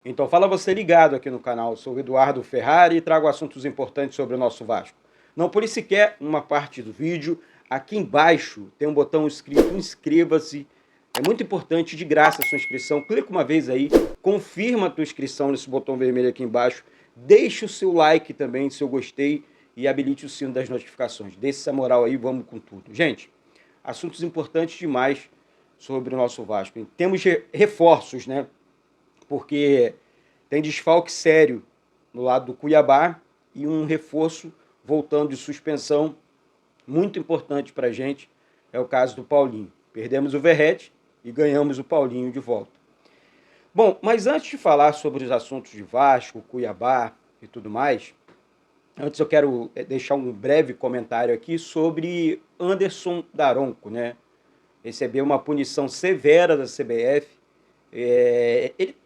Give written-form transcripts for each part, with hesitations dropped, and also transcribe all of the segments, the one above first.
Então fala você ligado aqui no canal, sou o Eduardo Ferrari e trago assuntos importantes sobre o nosso Vasco. Não pule sequer uma parte do vídeo, aqui embaixo tem um botão escrito inscreva-se, é muito importante, de graça a sua inscrição, clica uma vez aí, confirma a tua inscrição nesse botão vermelho aqui embaixo, deixa o seu like também, se eu gostei, e habilite o sino das notificações. Deixe essa moral aí, vamos com tudo. Gente, assuntos importantes demais sobre o nosso Vasco. Temos reforços, né? Porque tem desfalque sério no lado do Cuiabá e um reforço voltando de suspensão muito importante para a gente, é o caso do Paulinho. Perdemos o Verrete e ganhamos o Paulinho de volta. Bom, mas antes de falar sobre os assuntos de Vasco, Cuiabá e tudo mais, antes eu quero deixar um breve comentário aqui sobre Anderson Daronco, né? Recebeu uma punição severa da CBF. Ele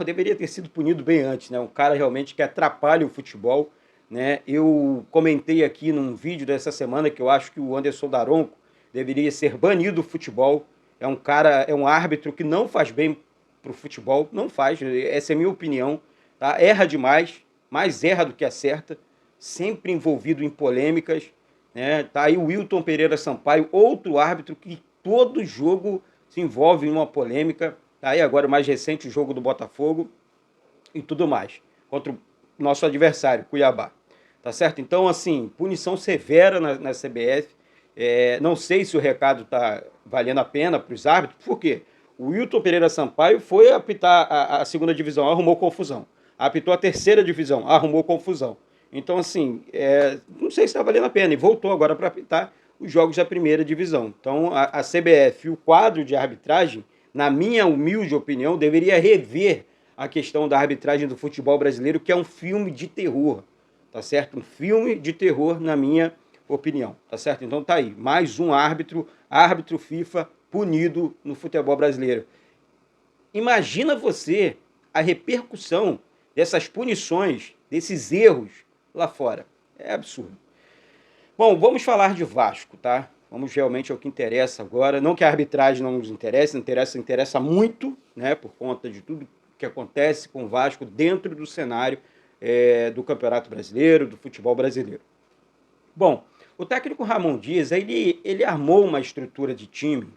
deveria ter sido punido bem antes, né? Um cara realmente que atrapalha o futebol, né? Eu comentei aqui num vídeo dessa semana que eu acho que o Anderson Daronco deveria ser banido do futebol. É um cara, é um árbitro que não faz bem pro futebol, não faz, essa é a minha opinião, tá? Erra demais, mais erra do que acerta, sempre envolvido em polêmicas, né? Tá aí o Wilton Pereira Sampaio, outro árbitro que todo jogo se envolve em uma polêmica. Tá aí agora o mais recente, o jogo do Botafogo e tudo mais, contra o nosso adversário, Cuiabá. Tá certo? Então, assim, punição severa na CBF. Não sei se o recado tá valendo a pena para os árbitros, por quê? O Wilton Pereira Sampaio foi apitar a segunda divisão, arrumou confusão. Apitou a terceira divisão, arrumou confusão. Então, assim, não sei se está valendo a pena. E voltou agora para apitar os jogos da primeira divisão. Então, a CBF, o quadro de arbitragem, na minha humilde opinião, deveria rever a questão da arbitragem do futebol brasileiro, que é um filme de terror, tá certo? Um filme de terror, na minha opinião, tá certo? Então tá aí, mais um árbitro FIFA punido no futebol brasileiro. Imagina você a repercussão dessas punições, desses erros lá fora. É absurdo. Bom, vamos falar de Vasco, tá? Vamos realmente ao que interessa agora. Não que a arbitragem não nos interesse, interessa muito, né? Por conta de tudo que acontece com o Vasco dentro do cenário do Campeonato Brasileiro, do futebol brasileiro. Bom, o técnico Ramon Dias, ele armou uma estrutura de time,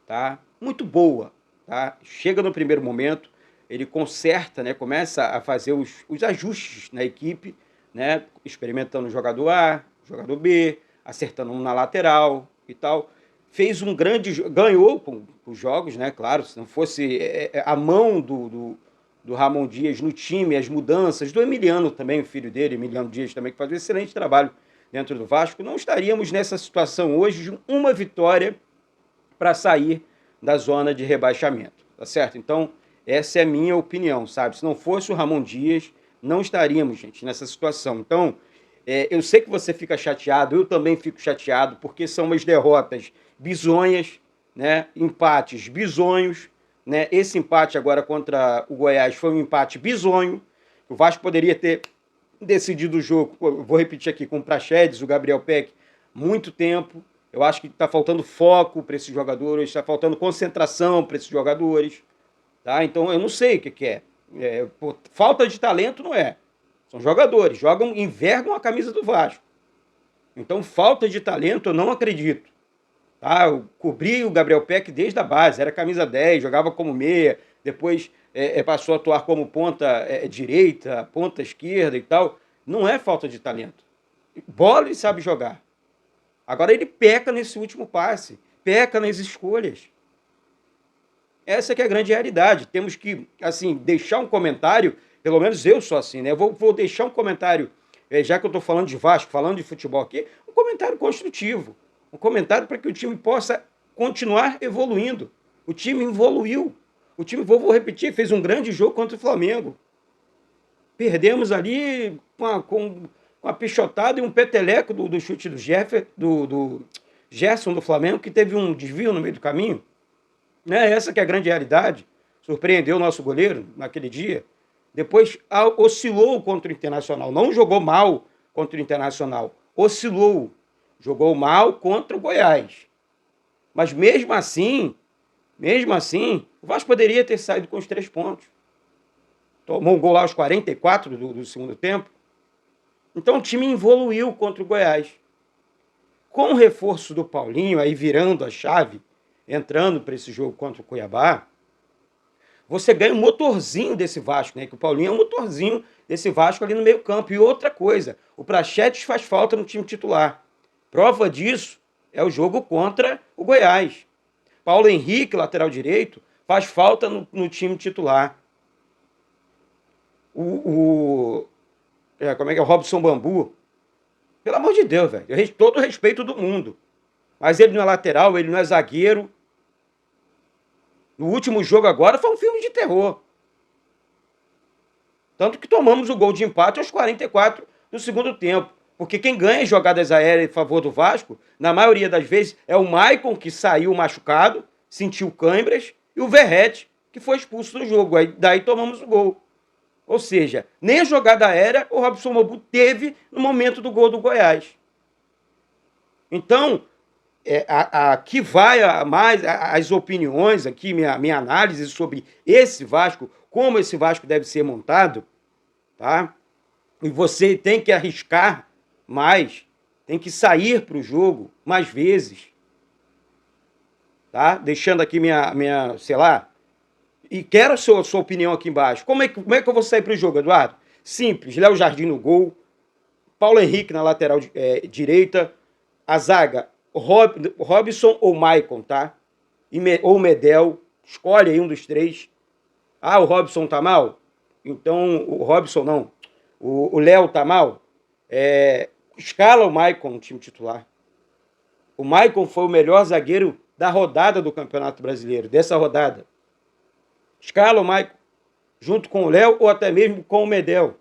tá? Muito boa, tá? Chega no primeiro momento, ele conserta, né? Começa a fazer os ajustes na equipe, né? Experimentando o jogador A, jogador B, acertando um na lateral e tal. Fez um grande... Ganhou os jogos, né? Claro, se não fosse a mão do Ramon Dias no time, as mudanças, do Emiliano também, o filho dele, Emiliano Dias também, que faz um excelente trabalho dentro do Vasco, não estaríamos nessa situação hoje de uma vitória para sair da zona de rebaixamento, tá certo? Então, essa é a minha opinião, sabe? Se não fosse o Ramon Dias, não estaríamos, gente, nessa situação. Então, eu sei que você fica chateado, eu também fico chateado, porque são umas derrotas bizonhas, né? Empates bizonhos, né? Esse empate agora contra o Goiás foi um empate bizonho. O Vasco poderia ter decidido o jogo, vou repetir aqui, com o Praxedes, o Gabriel Peck, muito tempo. Eu acho que está faltando foco para esses jogadores, está faltando concentração para esses jogadores. Tá? Então eu não sei o que é. Falta de talento não é. São jogadores, jogam, envergam a camisa do Vasco. Então falta de talento eu não acredito. Tá? Eu cobri o Gabriel Peck desde a base, era camisa 10, jogava como meia, depois passou a atuar como ponta direita, ponta esquerda e tal. Não é falta de talento. Bola ele sabe jogar. Agora ele peca nesse último passe, peca nas escolhas. Essa que é a grande realidade. Temos que, assim, deixar um comentário, pelo menos eu sou assim, né? Eu vou deixar um comentário, já que eu estou falando de Vasco, falando de futebol aqui, um comentário construtivo. Um comentário para que o time possa continuar evoluindo. O time evoluiu. O time, vou repetir, fez um grande jogo contra o Flamengo. Perdemos ali com a pichotada e um peteleco do chute do Gerson do Flamengo, que teve um desvio no meio do caminho. Né? Essa que é a grande realidade. Surpreendeu o nosso goleiro naquele dia. Depois oscilou contra o Internacional. Não jogou mal contra o Internacional. Oscilou. Jogou mal contra o Goiás. Mas mesmo assim, o Vasco poderia ter saído com os 3 pontos. Tomou um gol lá aos 44 do segundo tempo. Então o time evoluiu contra o Goiás. Com o reforço do Paulinho, aí virando a chave, entrando para esse jogo contra o Cuiabá, você ganha um motorzinho desse Vasco, né? Que o Paulinho é um motorzinho desse Vasco ali no meio campo. E outra coisa, o Praxedes faz falta no time titular. Prova disso é o jogo contra o Goiás. Paulo Henrique, lateral direito, faz falta no time titular. Como é que é? O Robson Bambu. Pelo amor de Deus, velho. Todo o respeito do mundo. Mas ele não é lateral, ele não é zagueiro. No último jogo agora foi um filme de terror. Tanto que tomamos o gol de empate aos 44 do segundo tempo. Porque quem ganha jogadas aéreas em favor do Vasco, na maioria das vezes, é o Maicon, que saiu machucado, sentiu câimbras, e o Verrete, que foi expulso do jogo. Daí tomamos o gol. Ou seja, nem a jogada aérea o Robson Bambu teve no momento do gol do Goiás. Então, aqui vai mais as opiniões, aqui minha análise sobre esse Vasco, como esse Vasco deve ser montado, tá? E você tem que arriscar mais, tem que sair para o jogo mais vezes, tá? Deixando aqui minha, sei lá, e quero a sua opinião aqui embaixo. Como é que eu vou sair para o jogo, Eduardo? Simples, Léo Jardim no gol, Paulo Henrique na lateral direita, a zaga, Robson ou Maicon, tá? Ou Medel, escolhe aí um dos três. Ah, o Robson tá mal? Então, o Robson não. O Léo tá mal? Escala o Maicon no time titular. O Maicon foi o melhor zagueiro da rodada do Campeonato Brasileiro, dessa rodada. Escala o Maicon, junto com o Léo ou até mesmo com o Medel.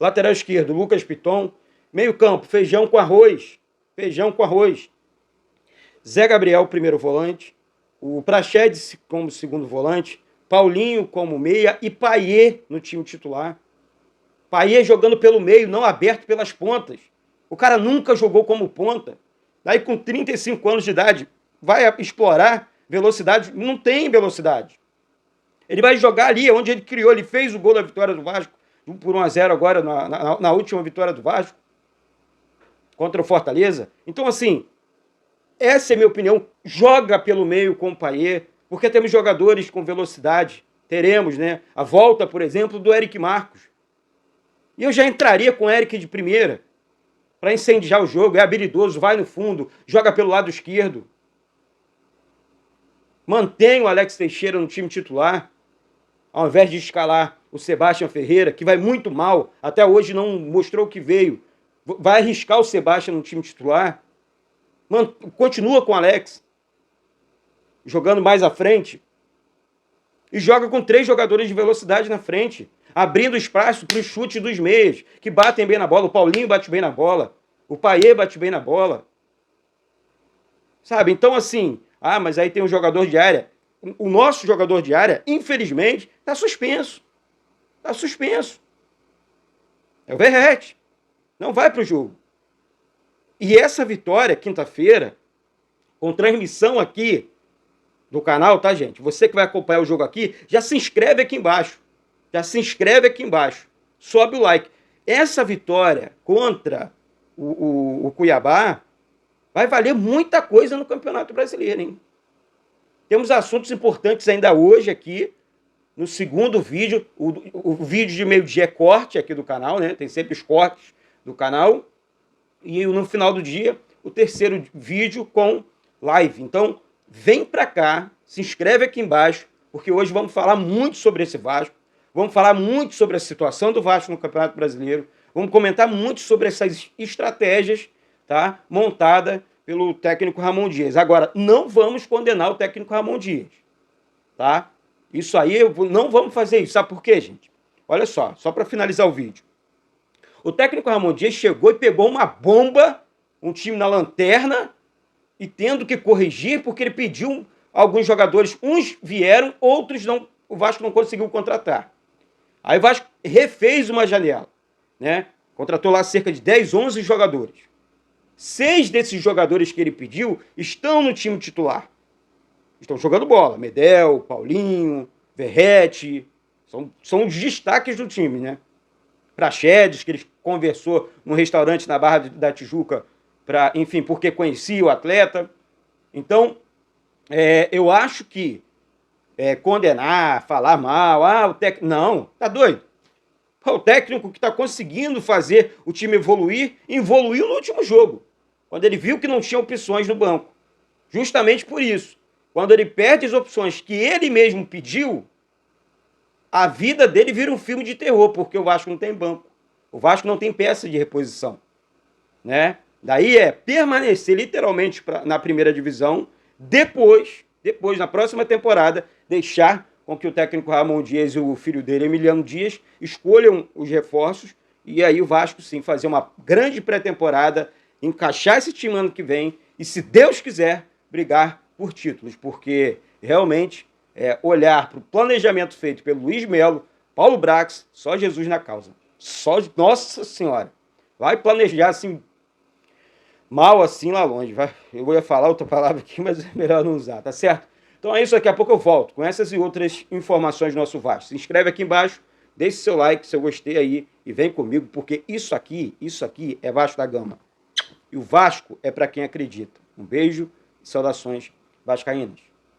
Lateral esquerdo, Lucas Piton. Meio campo, feijão com arroz. Feijão com arroz. Zé Gabriel, primeiro volante. O Praxedes como segundo volante. Paulinho como meia e Payet no time titular. Payet jogando pelo meio, não aberto pelas pontas. O cara nunca jogou como ponta. Daí com 35 anos de idade, vai explorar velocidade. Não tem velocidade. Ele vai jogar ali onde ele criou. Ele fez o gol da vitória do Vasco por 1-0 agora na última vitória do Vasco contra o Fortaleza. Então, assim, essa é a minha opinião. Joga pelo meio com o Payet, porque temos jogadores com velocidade. Teremos, né? A volta, por exemplo, do Eric Marcos. E eu já entraria com o Eric de primeira para incendiar o jogo. É habilidoso, vai no fundo, joga pelo lado esquerdo. Mantém o Alex Teixeira no time titular, ao invés de escalar o Sebastião Ferreira, que vai muito mal, até hoje não mostrou o que veio. Vai arriscar o Sebastião no time titular. Continua com o Alex, jogando mais à frente. E joga com 3 jogadores de velocidade na frente, abrindo espaço para o chute dos meias, que batem bem na bola. O Paulinho bate bem na bola, o Payet bate bem na bola. Sabe? Então, assim, mas aí tem um jogador de área. O nosso jogador de área, infelizmente, está suspenso. Está suspenso. É o Verrete. Não vai para o jogo. E essa vitória, quinta-feira, com transmissão aqui do canal, tá, gente? Você que vai acompanhar o jogo aqui, já se inscreve aqui embaixo. Já se inscreve aqui embaixo. Sobe o like. Essa vitória contra o Cuiabá vai valer muita coisa no Campeonato Brasileiro, hein? Temos assuntos importantes ainda hoje aqui, no segundo vídeo. O vídeo de meio-dia é corte aqui do canal, né? Tem sempre os cortes do canal. E no final do dia, o terceiro vídeo com live. Então, vem pra cá, se inscreve aqui embaixo, porque hoje vamos falar muito sobre esse Vasco. Vamos falar muito sobre a situação do Vasco no Campeonato Brasileiro. Vamos comentar muito sobre essas estratégias, tá, montadas pelo técnico Ramon Dias. Agora, não vamos condenar o técnico Ramon Dias, tá? Isso aí, não vamos fazer isso. Sabe por quê, gente? Olha só para finalizar o vídeo. O técnico Ramon Dias chegou e pegou uma bomba, um time na lanterna, e tendo que corrigir, porque ele pediu alguns jogadores. Uns vieram, outros não. O Vasco não conseguiu contratar. Aí o Vasco refez uma janela, né? Contratou lá cerca de 10, 11 jogadores. 6 desses jogadores que ele pediu estão no time titular. Estão jogando bola. Medel, Paulinho, Verrete. São os destaques do time, né? Praxedes, que ele conversou no restaurante na Barra da Tijuca, enfim, porque conhecia o atleta. Então, eu acho que condenar, falar mal, o técnico... Não, tá doido? O técnico que está conseguindo fazer o time evoluiu no último jogo, quando ele viu que não tinha opções no banco. Justamente por isso. Quando ele perde as opções que ele mesmo pediu, a vida dele vira um filme de terror, porque o Vasco não tem banco. O Vasco não tem peça de reposição, né? Daí permanecer literalmente na primeira divisão, depois, na próxima temporada, deixar com que o técnico Ramon Dias e o filho dele, Emiliano Dias, escolham os reforços e aí o Vasco, sim, fazer uma grande pré-temporada, encaixar esse time ano que vem e, se Deus quiser, brigar por títulos, porque realmente olhar para o planejamento feito pelo Luiz Melo, Paulo Brax, só Jesus na causa. Nossa Senhora, vai planejar assim, mal assim lá longe. Eu ia falar outra palavra aqui, mas é melhor não usar, tá certo? Então é isso, daqui a pouco eu volto com essas e outras informações do nosso Vasco. Se inscreve aqui embaixo, deixe seu like, seu gostei aí e vem comigo, porque isso aqui é Vasco da Gama. E o Vasco é para quem acredita. Um beijo e saudações vascaínas.